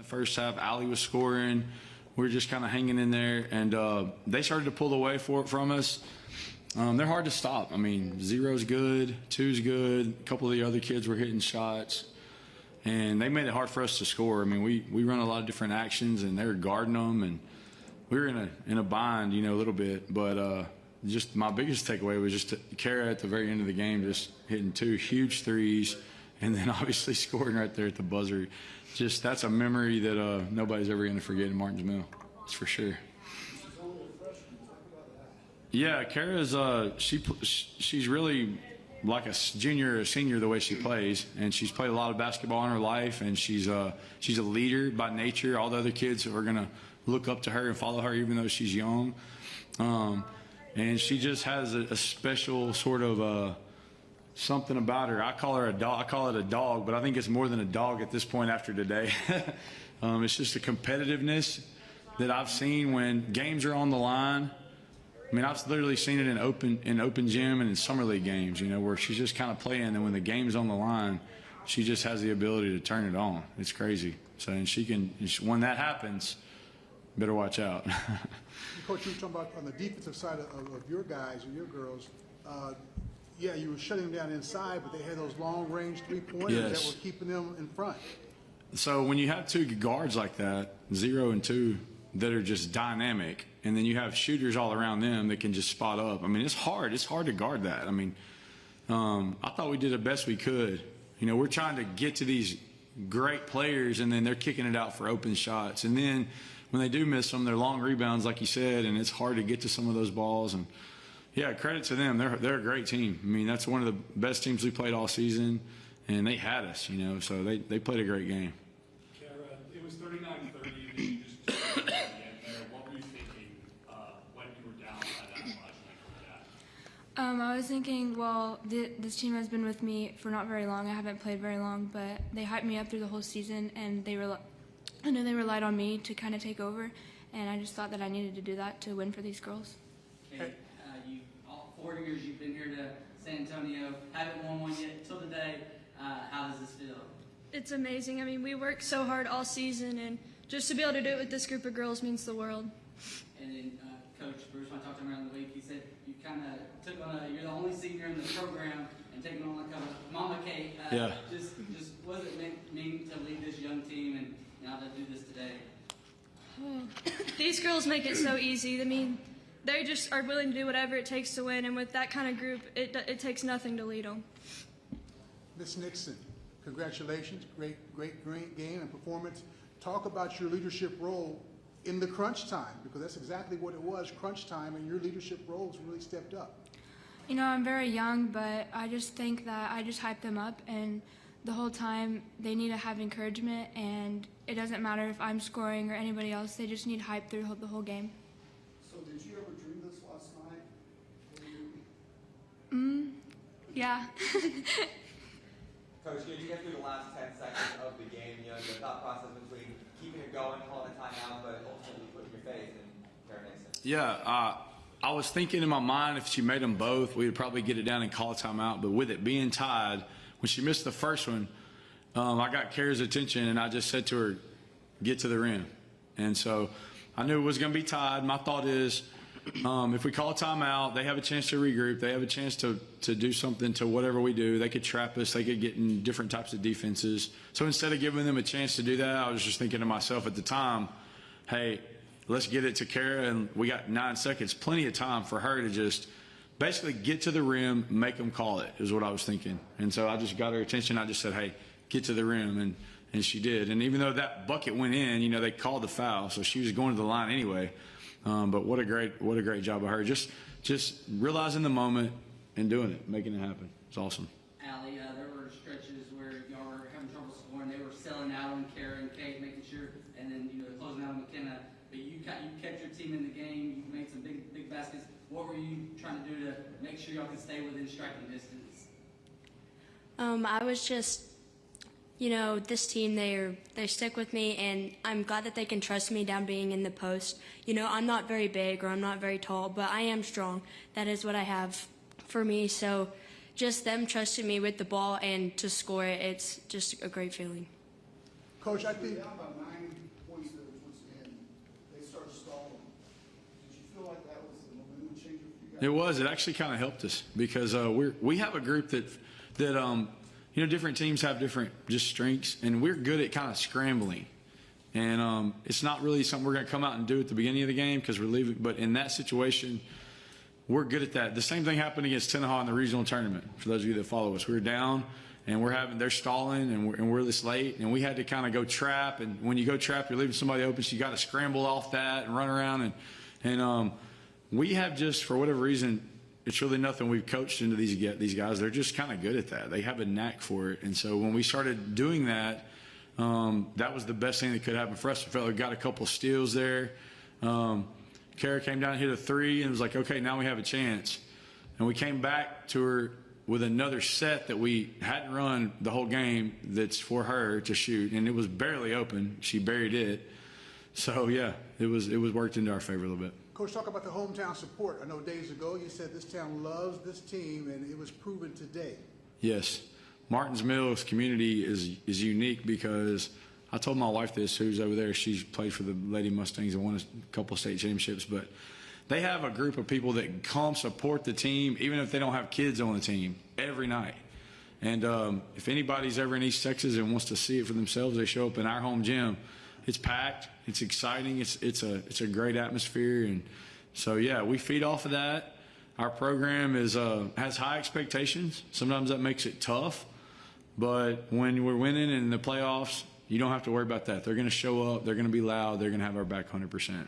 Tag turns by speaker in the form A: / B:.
A: first half. Allie was scoring. We were just kind of hanging in there, and they started to pull away from us. They're hard to stop. I mean, 0's good, 2's good. A couple of the other kids were hitting shots, and they made it hard for us to score. I mean, we run a lot of different actions, and they were guarding them, and we were in a bind, a little bit. But just my biggest takeaway was just Kara at the very end of the game just hitting 2 huge threes, and then obviously scoring right there at the buzzer. Just that's a memory that nobody's ever going to forget in Martins Mill. That's for sure. Yeah, Kara's she's really like a junior or a senior the way she plays, and she's played a lot of basketball in her life, and she's a leader by nature. All the other kids are going to look up to her and follow her even though she's young. And she just has a special sort of something about her. I call her a dog. I call it a dog, but I think it's more than a dog at this point after today. It's just a competitiveness that I've seen when games are on the line. I mean, I've literally seen it in open gym and in summer league games, where she's just kind of playing, and when the game's on the line, she just has the ability to turn it on. It's crazy. So, and when that happens, better watch out.
B: Coach, you were talking about on the defensive side of your guys or your girls. Yeah, you were shutting them down inside, but they had those long-range three-pointers that were keeping them in front.
A: So when you have 2 guards like that, 0 and 2, that are just dynamic, and then you have shooters all around them that can just spot up. I mean, it's hard. It's hard to guard that. I mean, I thought we did the best we could. We're trying to get to these great players, and then they're kicking it out for open shots. And then when they do miss them, they're long rebounds, like you said, and it's hard to get to some of those balls. And yeah, credit to them. They're a great team. I mean, that's one of the best teams we played all season, and they had us, so they played a great game.
C: Kara, it was 39-30, and you just at the end there. What were you thinking when you were down by that much?
D: I was thinking, well, this team has been with me for not very long. I haven't played very long, but they hyped me up through the whole season, and I know they relied on me to kind of take over, and I just thought that I needed to do that to win for these girls.
E: Okay, all 4 years you've been here to San Antonio, haven't won one yet till today. How does this feel?
F: It's amazing. I mean, we worked so hard all season, and just to be able to do it with this group of girls means the world.
E: And then Coach Bruce, when I talked to him around the week, he said you kind of took on you're the only senior in the program and taking on like a Mama Kate. Just what does it mean to lead this young team and now to do this today?
F: These girls make it so easy. I mean, they just are willing to do whatever it takes to win, and with that kind of group, it takes nothing to lead them.
B: Ms. Nixon, congratulations. Great game and performance. Talk about your leadership role in the crunch time, because that's exactly what it was, crunch time, and your leadership roles really stepped up.
D: I'm very young, but I just think that I just hype them up, and the whole time they need to have encouragement, and it doesn't matter if I'm scoring or anybody else. They just need hype through the whole game.
G: So did you ever dream this last night?
D: Yeah.
H: Coach, you get through the last 10 seconds of the game, the thought process between keeping it going, calling a timeout, but ultimately putting your faith in Kara Nixon.
A: Yeah, I was thinking in my mind if she made them both, we would probably get it down and call a timeout. But with it being tied, when she missed the first one, I got Kara's attention, and I just said to her, get to the rim. And so I knew it was going to be tied. My thought is, if we call a timeout, they have a chance to regroup. They have a chance to do something to whatever we do. They could trap us. They could get in different types of defenses. So instead of giving them a chance to do that, I was just thinking to myself at the time, hey, let's get it to Kara, and we got 9 seconds, plenty of time for her to just basically get to the rim, make them call it, is what I was thinking. And so I just got her attention. I just said, hey, get to the rim, and she did. And even though that bucket went in, they called the foul, so she was going to the line anyway. But what a great job of her. Just realizing the moment and doing it, making it happen. It's awesome.
E: Allie, there were stretches where y'all were having trouble scoring. They were selling out on Kara and Kate, making sure, and then closing out on McKenna. But you kept your team in the game. You made some big baskets. What were you trying to do to make sure y'all could stay within striking distance?
I: I was just, this team, they stick with me, and I'm glad that they can trust me down being in the post. I'm not very big or I'm not very tall, but I am strong. That is what I have for me. So just them trusting me with the ball and to score it, it's just a great feeling.
B: Coach, I think,
G: Down about 9 points there towards the end, they started stalling. Did you feel like that was the momentum changer for you guys?
A: It was. It actually kind of helped us because we have a group that you know, different teams have different just strengths, and we're good at kind of scrambling. And it's not really something we're going to come out and do at the beginning of the game because we're leaving. But in that situation, we're good at that. The same thing happened against Tenaha in the regional tournament. For those of you that follow us, we were down and they're stalling and we're this late, and we had to kind of go trap. And when you go trap, you're leaving somebody open, so you got to scramble off that and run around. And we have just, for whatever reason, it's really nothing we've coached into these guys. They're just kind of good at that. They have a knack for it. And so when we started doing that, that was the best thing that could happen for us. We felt like we got a couple steals there. Kara came down and hit a 3 and was like, okay, now we have a chance. And we came back to her with another set that we hadn't run the whole game that's for her to shoot. And it was barely open. She buried it. So, yeah, it was worked into our favor a little bit.
B: Coach, talk about the hometown support. I know days ago you said this town loves this team, and it was proven today.
A: Yes. Martins Mills community is unique because I told my wife this, who's over there. She's played for the Lady Mustangs and won a couple of state championships. But they have a group of people that come support the team, even if they don't have kids on the team, every night. And if anybody's ever in East Texas and wants to see it for themselves, they show up in our home gym. It's packed. It's exciting. It's a great atmosphere. And so, yeah, we feed off of that. Our program has high expectations. Sometimes that makes it tough. But when we're winning in the playoffs, you don't have to worry about that. They're going to show up. They're going to be loud. They're going to have our back 100%.